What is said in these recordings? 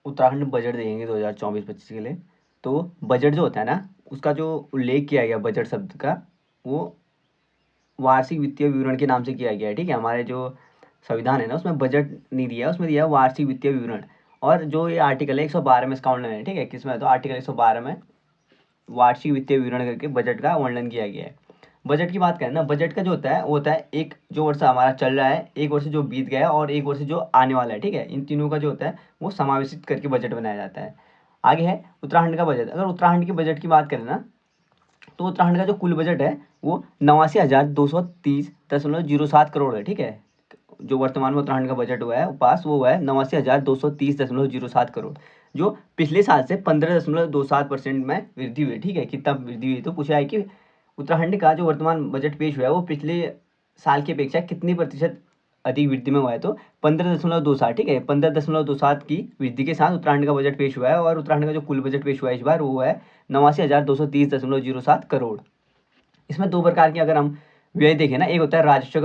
Uttarakhand budget देखेंगे 2024-25 के लिए, तो बजट जो होता है ना, उसका जो उल्लेख किया गया बजट शब्द का, वो वार्षिक वित्तीय विवरण के नाम से किया गया है। ठीक है, हमारे जो संविधान है ना, उसमें बजट नहीं दिया है, उसमें दिया है वार्षिक वित्तीय विवरण। और जो ये आर्टिकल है 112 में इसका वर्णन है। ठीक है, किसमें? तो आर्टिकल 112 में वार्षिक वित्तीय विवरण करके बजट का वर्णन किया गया है। बजट की बात करें ना, बजट का जो होता है वो होता है एक जो वर्ष हमारा चल रहा है, एक वर्ष जो बीत गया है, और एक वर्ष जो आने वाला है। ठीक है, इन तीनों का जो होता है वो समावेशित करके बजट बनाया जाता है। आगे है उत्तराखंड का बजट। अगर उत्तराखंड के बजट की बात करें ना, तो उत्तराखंड का जो कुल बजट है वो 89,230.07 करोड़ है। ठीक है, जो वर्तमान में उत्तराखंड का बजट हुआ है पास, वो हुआ है 89,230.07 करोड़, जो पिछले साल से 15.27% में वृद्धि हुई। ठीक है, कितना वृद्धि हुई? तो पूछा है कि उत्तराखंड का जो वर्तमान बजट पेश हुआ है वो पिछले साल की अपेक्षा कितनी प्रतिशत अधिक वृद्धि में हुआ है? तो 15.27। ठीक है, 15.27 की वृद्धि के साथ उत्तराखंड का बजट पेश हुआ है, और उत्तराखंड का जो कुल बजट पेश हुआ है इस बार वो है 89,230.07 करोड़। इसमें दो प्रकार के अगर हम व्यय देखें ना, एक होता है राजस्व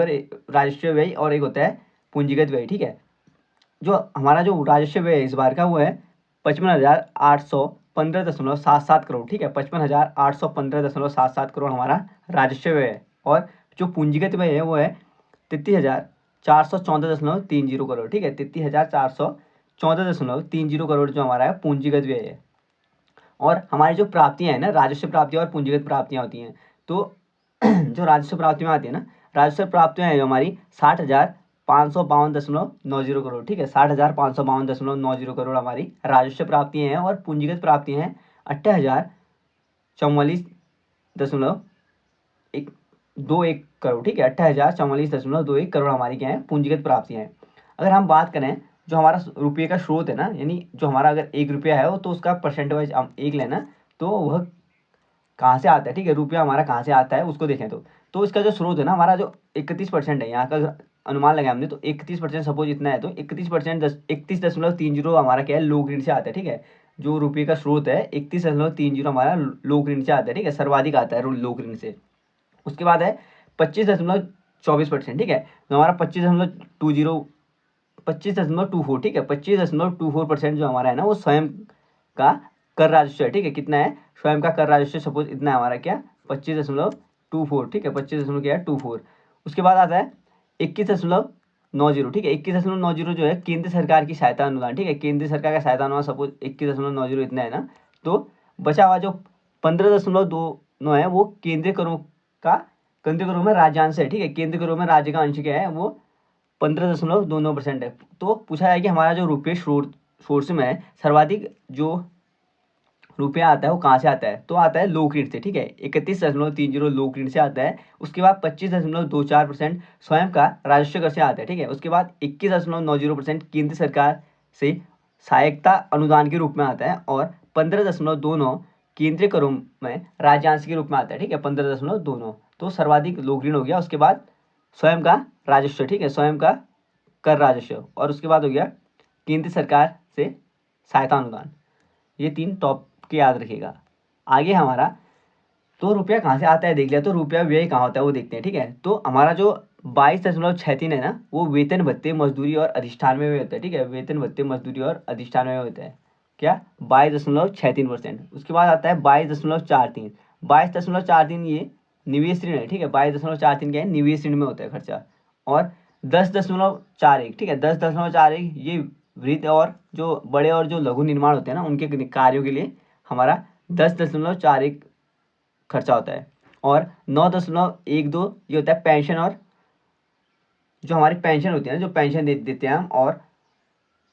व्यय, और एक होता है पूंजीगत व्यय। ठीक है, जो हमारा जो राजस्व व्यय है इस बार का वो है 55,815.77 करोड़। ठीक है, 55,815.77 करोड़ हमारा राजस्व व्यय है। और जो पूंजीगत व्यय है वो है 33,414.30 करोड़। ठीक है, 33,414.30 करोड़ जो हमारा है पूंजीगत व्यय है। और हमारी जो प्राप्तियां हैं ना, राजस्व प्राप्तियां और पूंजीगत प्राप्तियां होती हैं। तो जो राजस्व प्राप्तियां आती है ना, राजस्व प्राप्तियां हैं जो हमारी 60,552.90 करोड़। ठीक है, 60,552.90 करोड़ हमारी राजस्व प्राप्तियां हैं। और पूंजीगत प्राप्तियां हैं 28,044.21 करोड़। ठीक है, 28,044.21 करोड़ हमारी क्या है? पूंजीगत प्राप्तियां हैं। अगर हम बात करें जो हमारा रुपये का स्रोत है ना, यानी जो हमारा अगर 1 रुपया है वो, तो उसका परसेंट वाइज हम एक लेना, तो वह कहाँ से आता है? ठीक है, रुपया हमारा कहाँ से आता है उसको देखें तो इसका जो स्रोत है ना, हमारा जो 31% है, यहाँ का अगर अनुमान लगाया हमने तो 31% सपोज इतना है, तो 31% 31.30 हमारा क्या है? लोक ऋण से आता है। ठीक है, जो रुपये का स्रोत है 31.30 हमारा लोक ऋण से आता है। ठीक है, सर्वाधिक आता है लोक ऋण से। उसके बाद है 25.24%। ठीक है, तो हमारा 25.24। ठीक है, 25.24% जो हमारा है ना, वो स्वयं का कर राजस्व है। ठीक है, कितना है? स्वयं का कर राजस्व सपोज इतना है हमारा, क्या? 25.24। ठीक है, 25.24। उसके बाद आता है 21.90। ठीक है, 21.90 जो है केंद्र सरकार की सहायता अनुदान। ठीक है, केंद्र सरकार का सहायता अनुदान सपोज 21.90 इतना है ना, तो बचा हुआ जो 15.29 है वो केंद्रीय करों में राज्यांश है। ठीक है, केंद्रीय करों में राज्य का अंश क्या है? वो 15.29% है। तो पूछा है कि हमारा जो रुपये सोर्स में है, सर्वाधिक जो रुपया आता है वो कहाँ से आता है? तो आता है लोक ऋण से। ठीक है, 31.30 लोक ऋण से आता है। उसके बाद 25.24% स्वयं का राजस्व कर से आता है। ठीक है, उसके बाद 21.90% केंद्र सरकार से सहायता अनुदान के रूप में आता है, और 15.29 केंद्रीय करों में राज्यांश के रूप में आता है। ठीक है, 15.29 तो सर्वाधिक लोक ऋण हो गया। उसके बाद स्वयं का राजस्व। ठीक है, स्वयं का कर राजस्व, और उसके बाद हो गया केंद्र सरकार से सहायता अनुदान। ये तीन टॉप के याद रखिएगा। आगे हमारा तो रुपया कहाँ से आता है देख लिया, तो रुपया व्यय कहाँ होता है वो देखते हैं। ठीक है, तो हमारा जो 22.63 है ना, वो वेतन भत्ते मजदूरी और अधिष्ठान में होता है। ठीक है, वेतन भत्ते मजदूरी और अधिष्ठान में होता है, क्या? 22.63%। उसके बाद आता है 22.43। 22.43 ये निवेश ऋण है। ठीक है, 22.43 क्या है? निवेश ऋण में होता है खर्चा। और 10.41। ठीक है, 10.41 ये वृहद और जो बड़े और जो लघु निर्माण होते हैं ना, उनके कार्यों के लिए हमारा 10.41 खर्चा होता है। और 9.12 ये होता है पेंशन, और जो हमारी पेंशन होती है ना, जो पेंशन देते हैं हम, और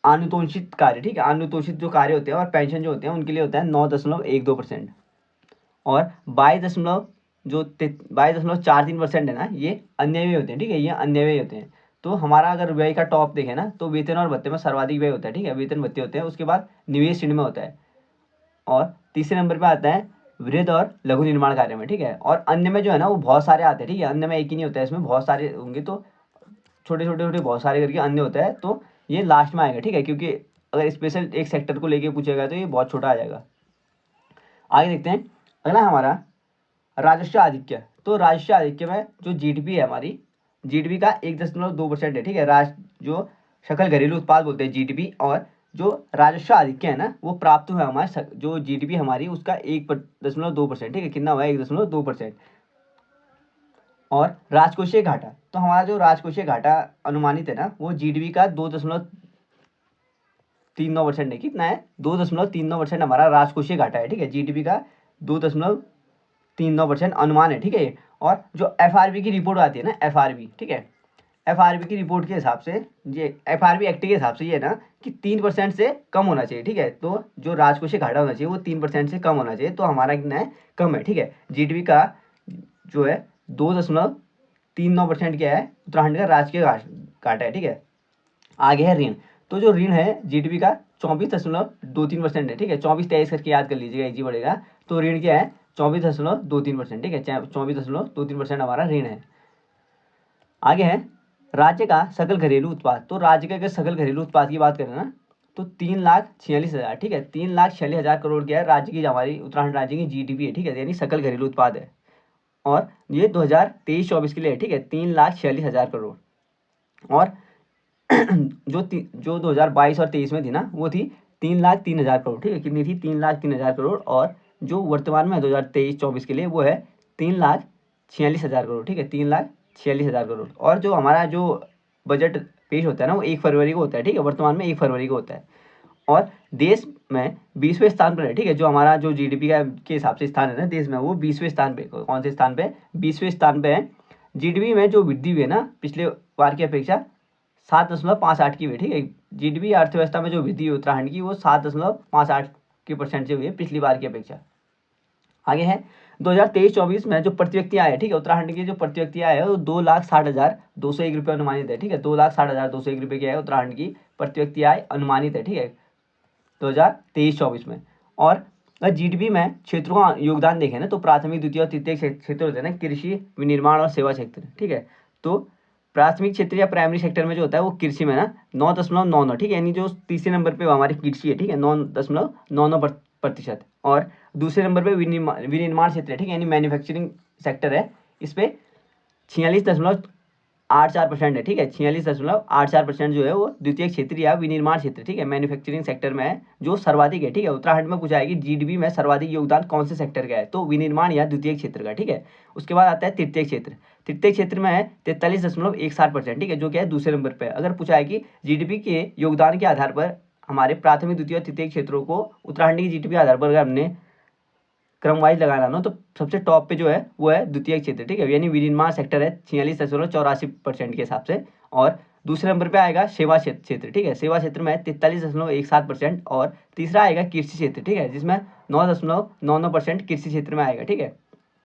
अनुतोषित कार्य। ठीक है, अनुतोषित जो कार्य होते हैं और पेंशन जो होते हैं उनके लिए होता है 9.12%। और 22.43% है ना, ये अन्य व्यय होते हैं। ठीक है, ये अन्य व्यय होते हैं। तो हमारा अगर व्यय का टॉप देखें ना, तो वेतन और भत्ते में सर्वाधिक व्यय होता है। ठीक है, वेतन भत्ते होते हैं। उसके बाद निवेश ऋण में होता है, और तीसरे नंबर पे आता है वृहद और लघु निर्माण कार्य में। ठीक है, और अन्य में जो है ना वो बहुत सारे आते हैं। ठीक है, अन्य में एक ही नहीं होता है, इसमें बहुत सारे होंगे, तो छोटे छोटे छोटे बहुत सारे करके अन्य होता है, तो ये लास्ट में आएगा। ठीक है, क्योंकि अगर स्पेशल एक सेक्टर को लेके पूछेगा तो ये बहुत छोटा आ जाएगा। आगे देखते हैं अगला हमारा राजस्व आधिक्य। तो राजस्व आधिक्य में जो जीडीपी है हमारी, जीडीपी का 1.2% है। ठीक है, जो सकल घरेलू उत्पाद बोलते हैं जीडीपी, और जो राजस्व आधिक्य है ना वो प्राप्त हुआ हमारे जो जीडीपी हमारी उसका 1.2%, ठीक है, कितना हुआ है 1.2%। और राजकोषीय घाटा, तो हमारा जो राजकोषीय घाटा अनुमानित है ना वो जीडीपी का 2.39% है। कितना है 2.39% हमारा राजकोषीय घाटा है, ठीक है, जीडीपी का 2.39% अनुमान है, ठीक है। और जो एफआरबी की रिपोर्ट आती है ना, एफआरबी, ठीक है, एफआरबी की रिपोर्ट के हिसाब से ये एफआरबी एक्ट के हिसाब से ये ना कि 3% से कम होना चाहिए, ठीक है। तो जो राजकोषीय घाटा होना चाहिए वो 3% से कम होना चाहिए, तो हमारा कितना है कम है, ठीक है। जीडीपी का जो है 2.39% क्या है उत्तराखंड का राजकीय घाटा है, ठीक है। आगे है ऋण, तो जो ऋण है जीडीपी का 24.23% है, ठीक है, 24-23 करके याद कर लीजिएगा, इजी पड़ेगा। तो ऋण क्या है 24.23%, ठीक है, 24.23% हमारा ऋण है। आगे है राज्य का सकल घरेलू उत्पाद, तो राज्य के अगर सकल घरेलू उत्पाद की बात करें ना तो 3,46,000, ठीक है, 3,46,000 करोड़ क्या है राज्य की, हमारी उत्तराखंड राज्य की जीडीपी है, ठीक है, यानी सकल घरेलू उत्पाद है। और ये 2023-24 के लिए है, ठीक है, 3,46,000 करोड़। और जो 2022 और 23 में थी ना वो थी 3,03,000 करोड़, ठीक है, कितनी थी 3,03,000 करोड़। और जो वर्तमान में 2023-24 के लिए वो है 3,46,000 करोड़, ठीक है, 3,46,000 करोड़। और जो हमारा जो बजट पेश होता है ना वो 1 फरवरी को होता है, ठीक है, वर्तमान में 1 फरवरी को होता है। और देश में 20वें स्थान पर है, ठीक है, जो हमारा जो जीडीपी का के हिसाब से स्थान है ना देश में वो 20वें स्थान पे, कौन से स्थान पे 20वें स्थान पे है। जीडीपी में जो वृद्धि हुई है ना पिछले बार की अपेक्षा 7.58 की हुई, ठीक है, जीडीपी अर्थव्यवस्था में जो वृद्धि हुई उत्तराखंड की वो 7.58% से हुई है पिछली बार की अपेक्षा। आगे है 2023-24 में जो प्रति व्यक्ति आय है, ठीक है, उत्तराखंड की जो प्रति व्यक्ति आय है वो 2,60,201 रुपये अनुमानित है, ठीक है, 2,60,201 रुपये की है उत्तराखंड की प्रति व्यक्ति आय अनुमानित है, ठीक है, 2023-24 में। और अगर जीडीपी में क्षेत्रों का योगदान देखें ना तो प्राथमिक, द्वितीय और तृतीय क्षेत्र होते हैं ना, कृषि, विनिर्माण और सेवा क्षेत्र, ठीक है। तो प्राथमिक क्षेत्र या प्राइमरी सेक्टर में जो होता है वो कृषि में ना 9.99, ठीक है, यानी जो तीसरे नंबर पे हमारी कृषि है, ठीक है, 9.99%। और दूसरे नंबर पे विनिर्माण क्षेत्र है, ठीक है, यानी मैन्युफैक्चरिंग सेक्टर है, इस पे 46.84% है, ठीक है, 46.84% जो है वो द्वितीय क्षेत्र या विनिर्माण क्षेत्र, ठीक है, मैन्युफैक्चरिंग सेक्टर में है जो सर्वाधिक है, ठीक है। उत्तराखंड में पूछा है कि जीडीपी में सर्वाधिक योगदान कौन से सेक्टर का है, तो विनिर्माण या द्वितीय क्षेत्र का, ठीक है। उसके बाद आता है तृतीय क्षेत्र, तृतीय क्षेत्र में है 43.61%, ठीक है, जो क्या है दूसरे नंबर पर है। अगर पूछा है कि जीडीपी के योगदान के आधार पर हमारे प्राथमिक, द्वितीय और तृतीय क्षेत्रों को उत्तराखंड की जीडीपी के आधार पर अगर हमने क्रम वाइज लगाना ना तो सबसे टॉप पे जो है वो है द्वितीय क्षेत्र, ठीक है, यानी विनिर्माण सेक्टर है 46.84% के हिसाब से। और दूसरे नंबर पे आएगा सेवा क्षेत्र, ठीक है, सेवा क्षेत्र में 43.17%। और तीसरा आएगा कृषि क्षेत्र, ठीक है, जिसमें 9.99% कृषि क्षेत्र में आएगा, ठीक है।